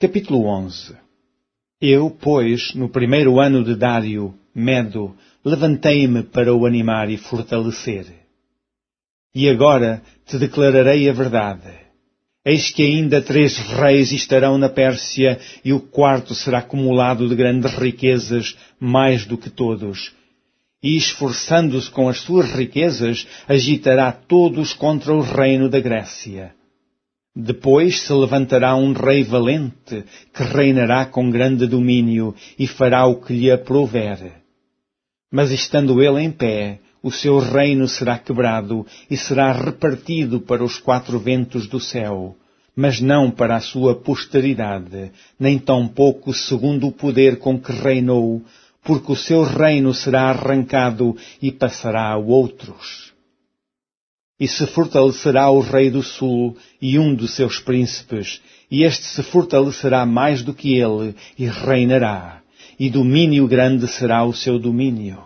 Capítulo 11. Eu, pois, no primeiro ano de Dário, Medo, levantei-me para o animar e fortalecer. E agora te declararei a verdade. Eis que ainda 3 reis estarão na Pérsia, e o 4º será acumulado de grandes riquezas, mais do que todos. E esforçando-se com as suas riquezas, agitará todos contra o reino da Grécia. Depois se levantará um rei valente, que reinará com grande domínio, e fará o que lhe aprouver. Mas estando ele em pé, o seu reino será quebrado, e será repartido para os 4 ventos do céu, mas não para a sua posteridade, nem tampouco segundo o poder com que reinou, porque o seu reino será arrancado e passará a outros. E se fortalecerá o rei do sul e um dos seus príncipes, e este se fortalecerá mais do que ele, e reinará, e domínio grande será o seu domínio.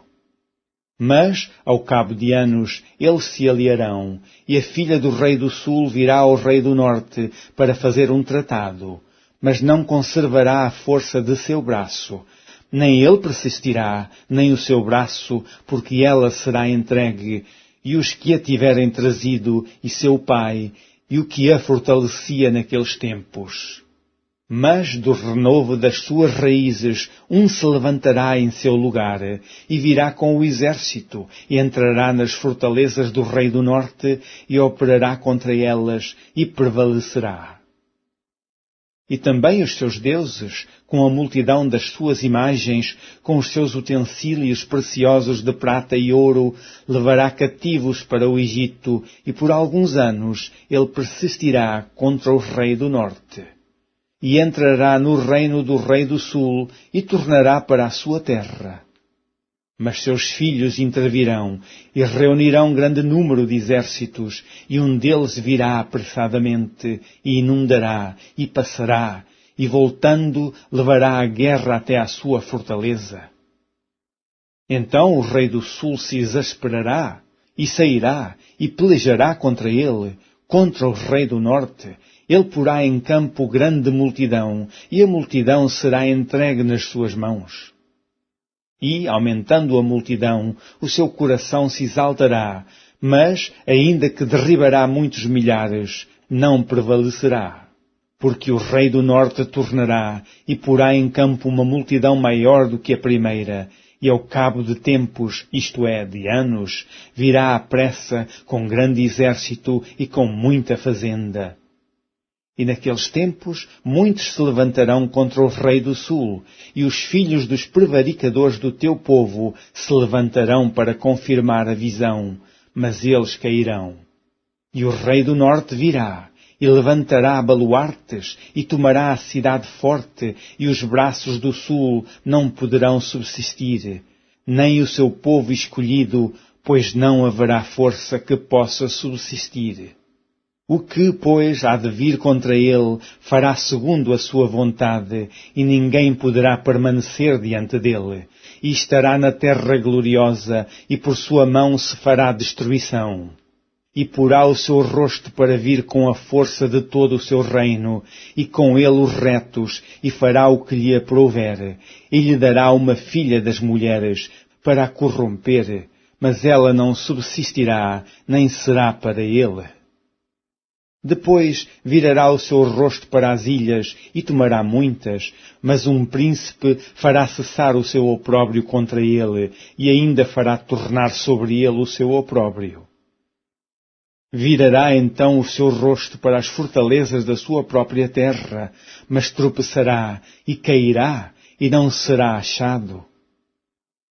Mas, ao cabo de anos, eles se aliarão, e a filha do rei do sul virá ao rei do norte para fazer um tratado, mas não conservará a força de seu braço, nem ele persistirá, nem o seu braço, porque ela será entregue, e os que a tiverem trazido, e seu pai, e o que a fortalecia naqueles tempos. Mas do renovo das suas raízes um se levantará em seu lugar, e virá com o exército, e entrará nas fortalezas do rei do norte, e operará contra elas, e prevalecerá. E também os seus deuses, com a multidão das suas imagens, com os seus utensílios preciosos de prata e ouro, levará cativos para o Egito, e por alguns anos ele persistirá contra o rei do norte. E entrará no reino do rei do sul, e tornará para a sua terra. Mas seus filhos intervirão, e reunirão grande número de exércitos, e um deles virá apressadamente, e inundará, e passará, e voltando, levará a guerra até à sua fortaleza. Então o rei do sul se exasperará, e sairá, e pelejará contra ele, contra o rei do norte. Ele porá em campo grande multidão, e a multidão será entregue nas suas mãos. E, aumentando a multidão, o seu coração se exaltará, mas, ainda que derribará muitos milhares, não prevalecerá. Porque o rei do norte tornará, e porá em campo uma multidão maior do que a primeira, e ao cabo de tempos, isto é, de anos, virá à pressa com grande exército e com muita fazenda. E naqueles tempos, muitos se levantarão contra o rei do sul, e os filhos dos prevaricadores do teu povo se levantarão para confirmar a visão, mas eles cairão. E o rei do norte virá, e levantará baluartes, e tomará a cidade forte, e os braços do sul não poderão subsistir, nem o seu povo escolhido, pois não haverá força que possa subsistir. O que, pois, há de vir contra ele, fará segundo a sua vontade, e ninguém poderá permanecer diante dele. E estará na terra gloriosa, e por sua mão se fará destruição. E porá o seu rosto para vir com a força de todo o seu reino, e com ele os retos, e fará o que lhe aprouver. E lhe dará uma filha das mulheres, para a corromper, mas ela não subsistirá, nem será para ele. Depois virará o seu rosto para as ilhas, e tomará muitas, mas um príncipe fará cessar o seu opróbrio contra ele, e ainda fará tornar sobre ele o seu opróbrio. Virará então o seu rosto para as fortalezas da sua própria terra, mas tropeçará, e cairá, e não será achado.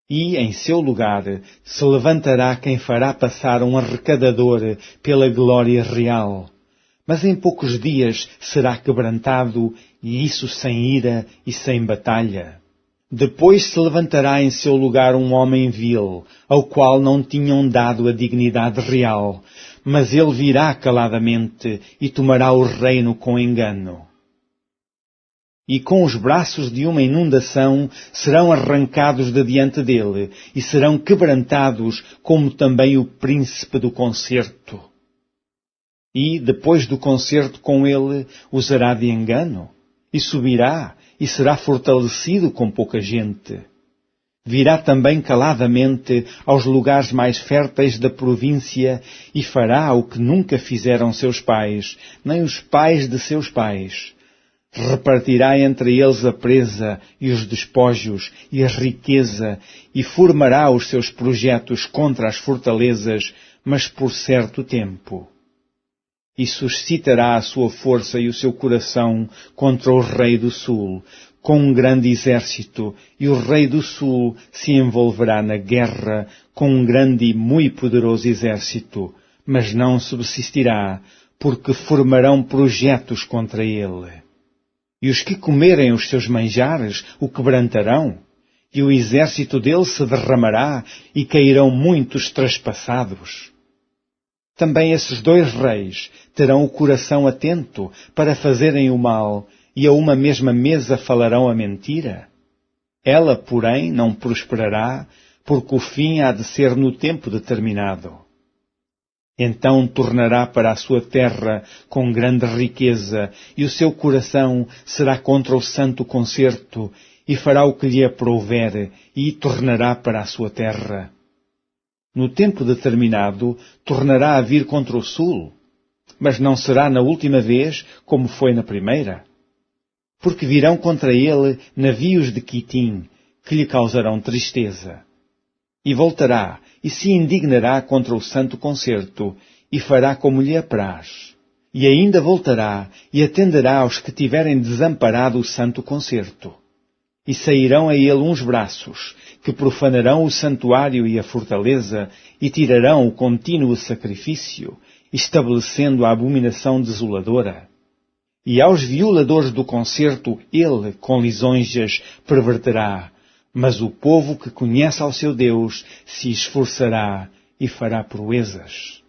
E, em seu lugar, se levantará quem fará passar um arrecadador pela glória real. Mas em poucos dias será quebrantado, e isso sem ira e sem batalha. Depois se levantará em seu lugar um homem vil, ao qual não tinham dado a dignidade real, mas ele virá caladamente e tomará o reino com engano. E com os braços de uma inundação serão arrancados de diante dele, e serão quebrantados, como também o príncipe do concerto. E, depois do concerto com ele, usará de engano, e subirá, e será fortalecido com pouca gente. Virá também caladamente aos lugares mais férteis da província e fará o que nunca fizeram seus pais, nem os pais de seus pais. Repartirá entre eles a presa e os despojos e a riqueza e formará os seus projetos contra as fortalezas, mas por certo tempo. E suscitará a sua força e o seu coração contra o rei do sul, com um grande exército, e o rei do sul se envolverá na guerra com um grande e muito poderoso exército, mas não subsistirá, porque formarão projetos contra ele. E os que comerem os seus manjares o quebrantarão, e o exército dele se derramará, e cairão muitos traspassados. Também esses dois reis terão o coração atento para fazerem o mal, e a uma mesma mesa falarão a mentira. Ela, porém, não prosperará, porque o fim há de ser no tempo determinado. Então tornará para a sua terra com grande riqueza, e o seu coração será contra o santo concerto, e fará o que lhe aprouver, e tornará para a sua terra. No tempo determinado, tornará a vir contra o sul, mas não será na última vez como foi na primeira. Porque virão contra ele navios de Quitim, que lhe causarão tristeza. E voltará, e se indignará contra o santo concerto, e fará como lhe apraz. E ainda voltará, e atenderá aos que tiverem desamparado o santo concerto. E sairão a ele uns braços, que profanarão o santuário e a fortaleza, e tirarão o contínuo sacrifício, estabelecendo a abominação desoladora. E aos violadores do concerto ele, com lisonjas, perverterá, mas o povo que conhece ao seu Deus se esforçará e fará proezas.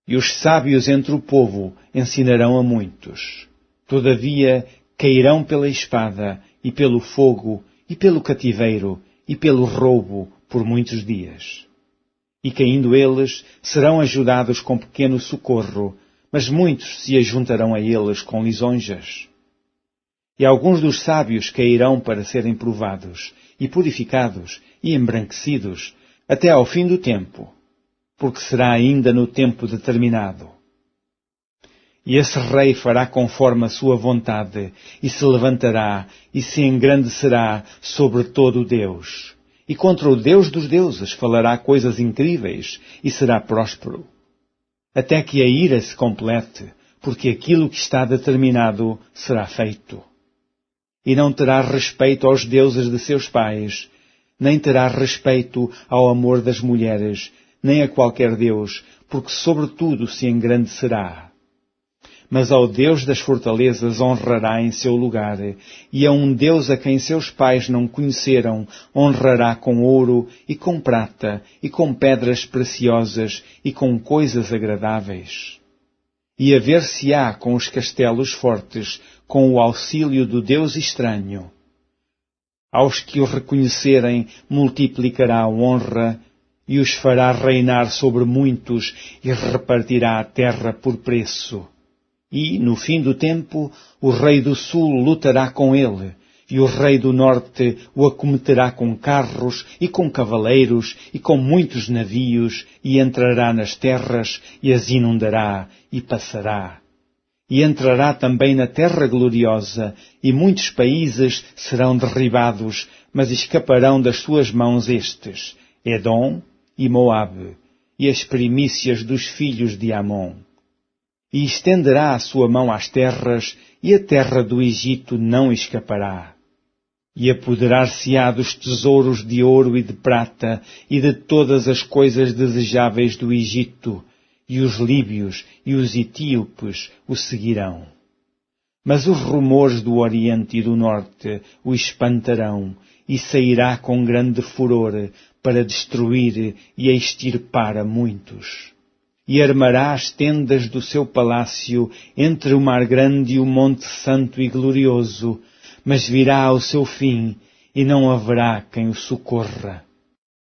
E os sábios entre o povo ensinarão a muitos. Todavia cairão pela espada, e pelo fogo, e pelo cativeiro, e pelo roubo, por muitos dias. E caindo eles, serão ajudados com pequeno socorro, mas muitos se ajuntarão a eles com lisonjas. E alguns dos sábios cairão para serem provados, e purificados, e embranquecidos, até ao fim do tempo, porque será ainda no tempo determinado. E esse rei fará conforme a sua vontade, e se levantará, e se engrandecerá sobre todo o Deus. E contra o Deus dos deuses falará coisas incríveis, e será próspero. Até que a ira se complete, porque aquilo que está determinado será feito. E não terá respeito aos deuses de seus pais, nem terá respeito ao amor das mulheres, nem a qualquer deus, porque sobretudo se engrandecerá. Mas ao Deus das fortalezas honrará em seu lugar, e a um Deus a quem seus pais não conheceram honrará com ouro e com prata e com pedras preciosas e com coisas agradáveis. E haver-se-á com os castelos fortes, com o auxílio do Deus estranho. Aos que o reconhecerem multiplicará a honra, e os fará reinar sobre muitos, e repartirá a terra por preço. E, no fim do tempo, o rei do sul lutará com ele, e o rei do norte o acometerá com carros e com cavaleiros e com muitos navios, e entrará nas terras e as inundará e passará. E entrará também na terra gloriosa, e muitos países serão derribados, mas escaparão das suas mãos estes, Edom e Moabe, e as primícias dos filhos de Amon. E estenderá a sua mão às terras, e a terra do Egito não escapará. E apoderar-se-á dos tesouros de ouro e de prata, e de todas as coisas desejáveis do Egito, e os líbios e os etíopes o seguirão. Mas os rumores do Oriente e do Norte o espantarão, e sairá com grande furor para destruir e extirpar a muitos. E armará as tendas do seu palácio entre o mar grande e o monte santo e glorioso, mas virá ao seu fim, e não haverá quem o socorra.